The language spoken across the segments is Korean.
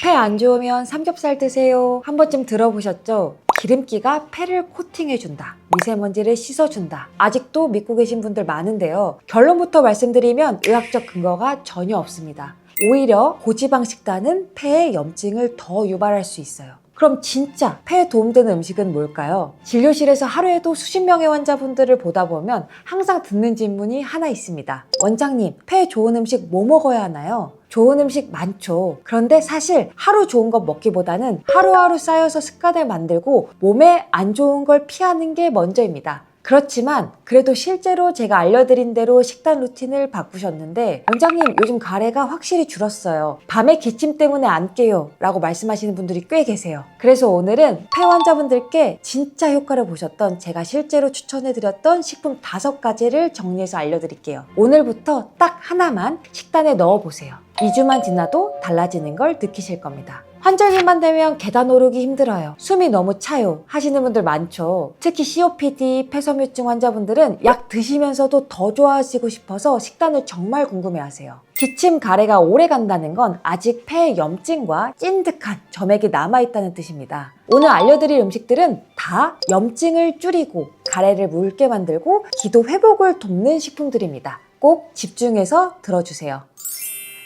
폐 안 좋으면 삼겹살 드세요. 한 번쯤 들어보셨죠? 기름기가 폐를 코팅해준다. 미세먼지를 씻어준다. 아직도 믿고 계신 분들 많은데요. 결론부터 말씀드리면 의학적 근거가 전혀 없습니다. 오히려 고지방 식단은 폐의 염증을 더 유발할 수 있어요. 그럼 진짜 폐에 도움되는 음식은 뭘까요? 진료실에서 하루에도 수십 명의 환자분들을 보다 보면 항상 듣는 질문이 하나 있습니다. 원장님, 폐에 좋은 음식 뭐 먹어야 하나요? 좋은 음식 많죠. 그런데 사실 하루 좋은 것 먹기보다는 하루하루 쌓여서 습관을 만들고 몸에 안 좋은 걸 피하는 게 먼저입니다. 그렇지만 그래도 실제로 제가 알려드린 대로 식단 루틴을 바꾸셨는데 원장님 요즘 가래가 확실히 줄었어요. 밤에 기침 때문에 안 깨요 라고 말씀하시는 분들이 꽤 계세요. 그래서 오늘은 폐 환자분들께 진짜 효과를 보셨던 제가 실제로 추천해드렸던 식품 5가지를 정리해서 알려드릴게요. 오늘부터 딱 하나만 식단에 넣어보세요. 2주만 지나도 달라지는 걸 느끼실 겁니다. 환절기만 되면 계단 오르기 힘들어요. 숨이 너무 차요 하시는 분들 많죠. 특히 COPD, 폐섬유증 환자분들은 약 드시면서도 더 좋아지고 싶어서 식단을 정말 궁금해하세요. 기침, 가래가 오래 간다는 건 아직 폐에 염증과 찐득한 점액이 남아있다는 뜻입니다. 오늘 알려드릴 음식들은 다 염증을 줄이고 가래를 묽게 만들고 기도 회복을 돕는 식품들입니다. 꼭 집중해서 들어주세요.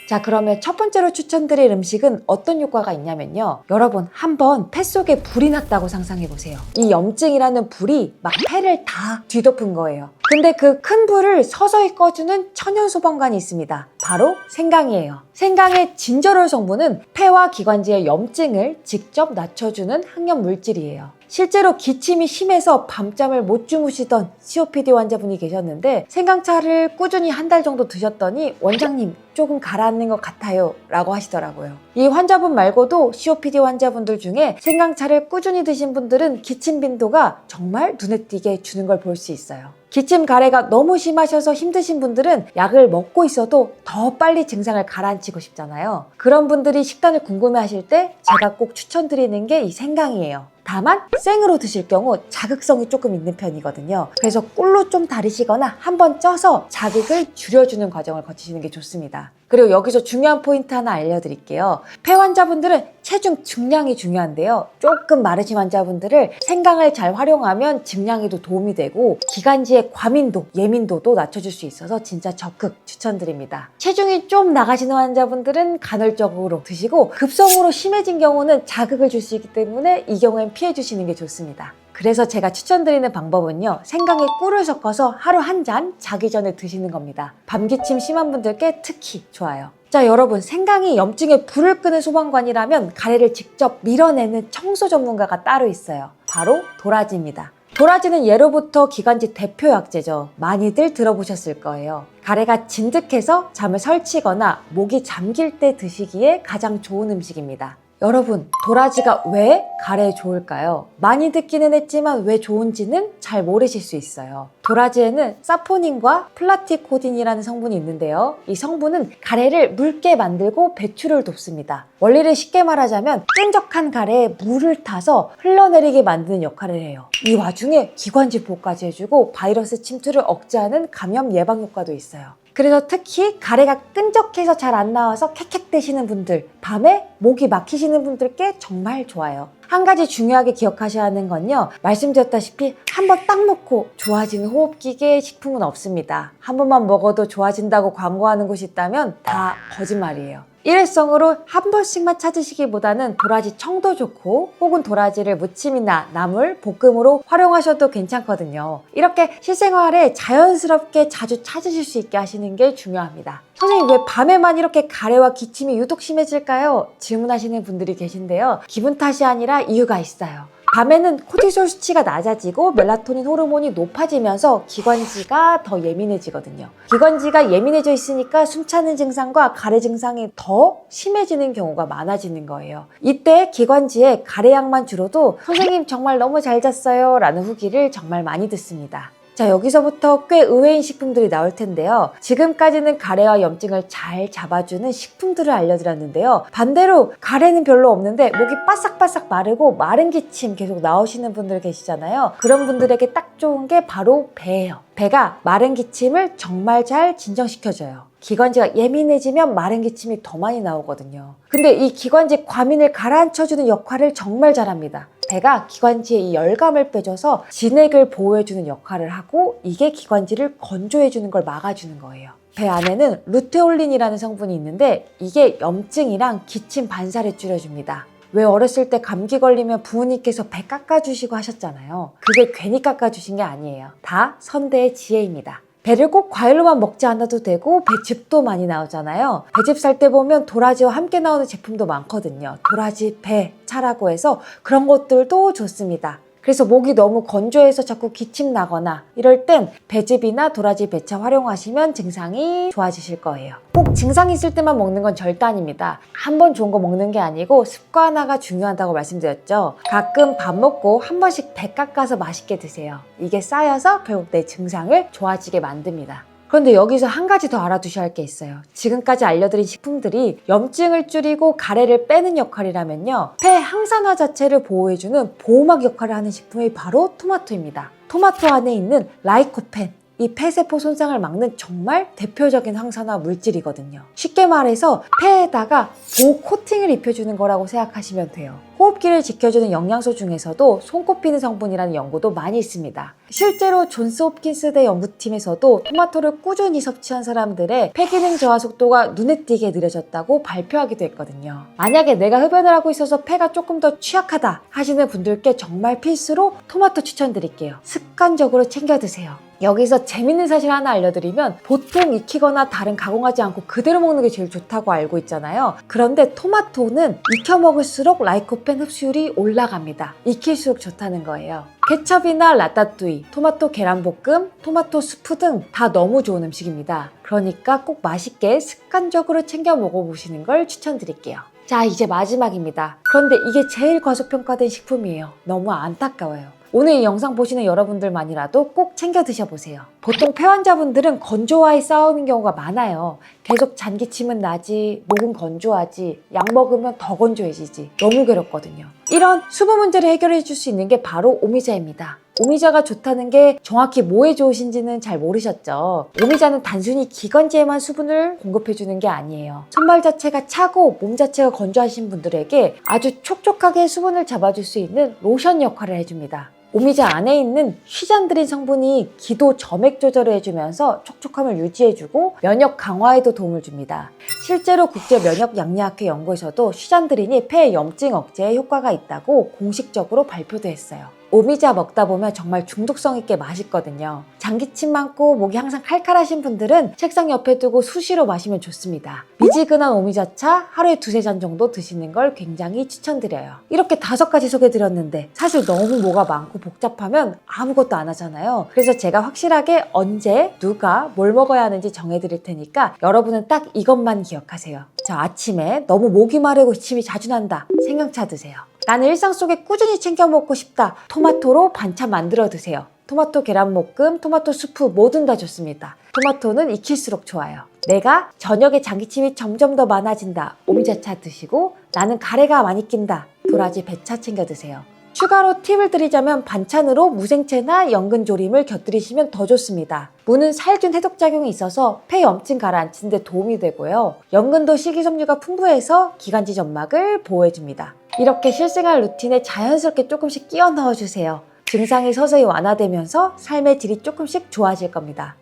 자, 그러면 첫 번째로 추천드릴 음식은 어떤 효과가 있냐면요. 여러분, 한번 폐 속에 불이 났다고 상상해보세요. 이 염증이라는 불이 막 폐를 다 뒤덮은 거예요. 근데 그 큰 불을 서서히 꺼주는 천연 소방관이 있습니다. 바로 생강이에요. 생강의 진저롤 성분은 폐와 기관지의 염증을 직접 낮춰주는 항염 물질이에요. 실제로 기침이 심해서 밤잠을 못 주무시던 COPD 환자분이 계셨는데 생강차를 꾸준히 한 달 정도 드셨더니 원장님 조금 가라앉는 것 같아요 라고 하시더라고요. 이 환자분 말고도 COPD 환자분들 중에 생강차를 꾸준히 드신 분들은 기침 빈도가 정말 눈에 띄게 주는 걸 볼 수 있어요. 기침 가래가 너무 심하셔서 힘드신 분들은 약을 먹고 있어도 더 빨리 증상을 가라앉히고 싶잖아요. 그런 분들이 식단을 궁금해하실 때 제가 꼭 추천드리는 게 이 생강이에요. 다만 생으로 드실 경우 자극성이 조금 있는 편이거든요. 그래서 꿀로 좀 다리시거나 한번 쪄서 자극을 줄여주는 과정을 거치시는 게 좋습니다. 그리고 여기서 중요한 포인트 하나 알려드릴게요. 폐 환자분들은 체중 증량이 중요한데요. 조금 마르신 환자분들을 생강을 잘 활용하면 증량에도 도움이 되고 기관지의 과민도, 예민도도 낮춰줄 수 있어서 진짜 적극 추천드립니다. 체중이 좀 나가시는 환자분들은 간헐적으로 드시고 급성으로 심해진 경우는 자극을 줄 수 있기 때문에 이 경우엔 피해주시는 게 좋습니다. 그래서 제가 추천드리는 방법은요. 생강에 꿀을 섞어서 하루 한 잔 자기 전에 드시는 겁니다. 밤기침 심한 분들께 특히 좋아요. 자, 여러분, 생강이 염증에 불을 끄는 소방관이라면 가래를 직접 밀어내는 청소 전문가가 따로 있어요. 바로 도라지입니다. 도라지는 예로부터 기관지 대표 약재죠. 많이들 들어보셨을 거예요. 가래가 진득해서 잠을 설치거나 목이 잠길 때 드시기에 가장 좋은 음식입니다. 여러분, 도라지가 왜 가래에 좋을까요? 많이 듣기는 했지만 왜 좋은지는 잘 모르실 수 있어요. 도라지에는 사포닌과 플라티코딘이라는 성분이 있는데요. 이 성분은 가래를 묽게 만들고 배출을 돕습니다. 원리를 쉽게 말하자면 끈적한 가래에 물을 타서 흘러내리게 만드는 역할을 해요. 이 와중에 기관지 보호까지 해주고 바이러스 침투를 억제하는 감염 예방 효과도 있어요. 그래서 특히 가래가 끈적해서 잘 안 나와서 캑캑대시는 분들, 밤에 목이 막히시는 분들께 정말 좋아요. 한 가지 중요하게 기억하셔야 하는 건요. 말씀드렸다시피 한 번 딱 먹고 좋아지는 호흡기계 식품은 없습니다. 한 번만 먹어도 좋아진다고 광고하는 곳이 있다면 다 거짓말이에요. 일회성으로 한 번씩만 찾으시기보다는 도라지 청도 좋고 혹은 도라지를 무침이나 나물, 볶음으로 활용하셔도 괜찮거든요. 이렇게 실생활에 자연스럽게 자주 찾으실 수 있게 하시는 게 중요합니다. 선생님, 왜 밤에만 이렇게 가래와 기침이 유독 심해질까요? 질문하시는 분들이 계신데요. 기분 탓이 아니라 이유가 있어요. 밤에는 코티솔 수치가 낮아지고 멜라토닌 호르몬이 높아지면서 기관지가 더 예민해지거든요. 기관지가 예민해져 있으니까 숨차는 증상과 가래 증상이 더 심해지는 경우가 많아지는 거예요. 이때 기관지에 가래약만 줄어도 선생님 정말 너무 잘 잤어요 라는 후기를 정말 많이 듣습니다. 자, 여기서부터 꽤 의외인 식품들이 나올 텐데요. 지금까지는 가래와 염증을 잘 잡아주는 식품들을 알려드렸는데요. 반대로 가래는 별로 없는데 목이 바싹바싹 마르고 마른 기침 계속 나오시는 분들 계시잖아요. 그런 분들에게 딱 좋은 게 바로 배예요. 배가 마른 기침을 정말 잘 진정시켜줘요. 기관지가 예민해지면 마른 기침이 더 많이 나오거든요. 근데 이 기관지 과민을 가라앉혀주는 역할을 정말 잘합니다. 배가 기관지의 이 열감을 빼줘서 진액을 보호해주는 역할을 하고 이게 기관지를 건조해주는 걸 막아주는 거예요. 배 안에는 루테올린이라는 성분이 있는데 이게 염증이랑 기침 반사를 줄여줍니다. 왜 어렸을 때 감기 걸리면 부모님께서 배 깎아주시고 하셨잖아요. 그게 괜히 깎아주신 게 아니에요. 다 선대의 지혜입니다. 배를 꼭 과일로만 먹지 않아도 되고 배즙도 많이 나오잖아요. 배즙 살 때 보면 도라지와 함께 나오는 제품도 많거든요. 도라지, 배, 차라고 해서 그런 것들도 좋습니다. 그래서 목이 너무 건조해서 자꾸 기침 나거나 이럴 땐 배즙이나 도라지, 배차 활용하시면 증상이 좋아지실 거예요. 꼭 증상이 있을 때만 먹는 건 절대 아닙니다. 한 번 좋은 거 먹는 게 아니고 습관화가 중요하다고 말씀드렸죠. 가끔 밥 먹고 한 번씩 배 깎아서 맛있게 드세요. 이게 쌓여서 결국 내 증상을 좋아지게 만듭니다. 그런데 여기서 한 가지 더 알아두셔야 할 게 있어요. 지금까지 알려드린 식품들이 염증을 줄이고 가래를 빼는 역할이라면요. 폐 항산화 자체를 보호해주는 보호막 역할을 하는 식품이 바로 토마토입니다. 토마토 안에 있는 라이코펜, 이 폐세포 손상을 막는 정말 대표적인 항산화 물질이거든요. 쉽게 말해서 폐에다가 보호 코팅을 입혀주는 거라고 생각하시면 돼요. 호흡기를 지켜주는 영양소 중에서도 손꼽히는 성분이라는 연구도 많이 있습니다. 실제로 존스 홉킨스대 연구팀에서도 토마토를 꾸준히 섭취한 사람들의 폐기능 저하 속도가 눈에 띄게 느려졌다고 발표하기도 했거든요. 만약에 내가 흡연을 하고 있어서 폐가 조금 더 취약하다 하시는 분들께 정말 필수로 토마토 추천드릴게요. 습관적으로 챙겨 드세요. 여기서 재밌는 사실 하나 알려드리면 보통 익히거나 다른 가공하지 않고 그대로 먹는 게 제일 좋다고 알고 있잖아요. 그런데 토마토는 익혀 먹을수록 라이코펜 흡수율이 올라갑니다. 익힐수록 좋다는 거예요. 케첩이나 라따뚜이, 토마토 계란볶음, 토마토 수프 등 다 너무 좋은 음식입니다. 그러니까 꼭 맛있게 습관적으로 챙겨 먹어보시는 걸 추천드릴게요. 자, 이제 마지막입니다. 그런데 이게 제일 과소평가된 식품이에요. 너무 안타까워요. 오늘 이 영상 보시는 여러분들만이라도 꼭 챙겨 드셔보세요. 보통 폐 환자분들은 건조와의 싸움인 경우가 많아요. 계속 잔기침은 나지, 목은 건조하지, 약 먹으면 더 건조해지지. 너무 괴롭거든요. 이런 수분 문제를 해결해 줄 수 있는 게 바로 오미자입니다. 오미자가 좋다는 게 정확히 뭐에 좋으신지는 잘 모르셨죠? 오미자는 단순히 기관지에만 수분을 공급해주는 게 아니에요. 손발 자체가 차고 몸 자체가 건조하신 분들에게 아주 촉촉하게 수분을 잡아줄 수 있는 로션 역할을 해줍니다. 오미자 안에 있는 휘잔드린 성분이 기도 점액 조절을 해주면서 촉촉함을 유지해주고 면역 강화에도 도움을 줍니다. 실제로 국제면역양리학회 연구에서도 휘잔드린이 폐 염증 억제에 효과가 있다고 공식적으로 발표도 했어요. 오미자 먹다 보면 정말 중독성 있게 맛있거든요. 장기침 많고 목이 항상 칼칼하신 분들은 책상 옆에 두고 수시로 마시면 좋습니다. 미지근한 오미자차 하루에 2-3잔 정도 드시는 걸 굉장히 추천드려요. 이렇게 5가지 소개드렸는데 사실 너무 뭐가 많고 복잡하면 아무것도 안 하잖아요. 그래서 제가 확실하게 언제 누가 뭘 먹어야 하는지 정해드릴 테니까 여러분은 딱 이것만 기억하세요. 자, 아침에 너무 목이 마르고 기침이 자주 난다. 생강차 드세요. 나는 일상 속에 꾸준히 챙겨 먹고 싶다. 토마토로 반찬 만들어 드세요. 토마토 계란볶음, 토마토 수프 뭐든 다 좋습니다. 토마토는 익힐수록 좋아요. 내가 저녁에 장기침이 점점 더 많아진다. 오미자차 드시고 나는 가래가 많이 낀다. 도라지 배차 챙겨 드세요. 추가로 팁을 드리자면 반찬으로 무생채나 연근조림을 곁들이시면 더 좋습니다. 무는 살균 해독작용이 있어서 폐 염증 가라앉히는 데 도움이 되고요. 연근도 식이섬유가 풍부해서 기관지 점막을 보호해줍니다. 이렇게 실생활 루틴에 자연스럽게 조금씩 끼워 넣어주세요. 증상이 서서히 완화되면서 삶의 질이 조금씩 좋아질 겁니다.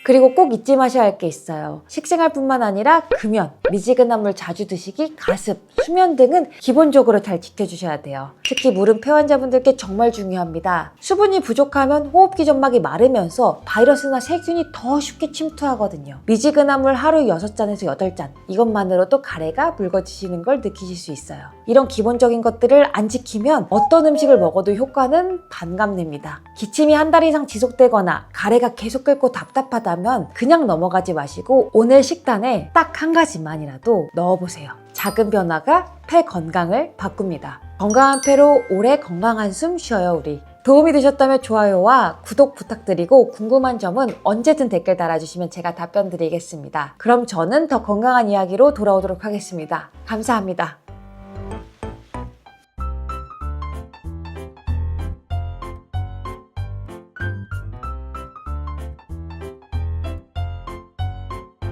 그리고 꼭 잊지 마셔야 할 게 있어요. 식생활뿐만 아니라 금연, 미지근한 물 자주 드시기, 가습, 수면 등은 기본적으로 잘 지켜주셔야 돼요. 특히 물은 폐 환자분들께 정말 중요합니다. 수분이 부족하면 호흡기 점막이 마르면서 바이러스나 세균이 더 쉽게 침투하거든요. 미지근한 물 하루 6잔에서 8잔, 이것만으로도 가래가 묽어지시는 걸 느끼실 수 있어요. 이런 기본적인 것들을 안 지키면 어떤 음식을 먹어도 효과는 반감됩니다. 기침이 한 달 이상 지속되거나 가래가 계속 끓고 답답하다면 그냥 넘어가지 마시고 오늘 식단에 딱 한 가지만이라도 넣어보세요. 작은 변화가 폐 건강을 바꿉니다. 건강한 폐로 오래 건강한 숨 쉬어요 우리. 도움이 되셨다면 좋아요와 구독 부탁드리고 궁금한 점은 언제든 댓글 달아주시면 제가 답변 드리겠습니다. 그럼 저는 더 건강한 이야기로 돌아오도록 하겠습니다. 감사합니다.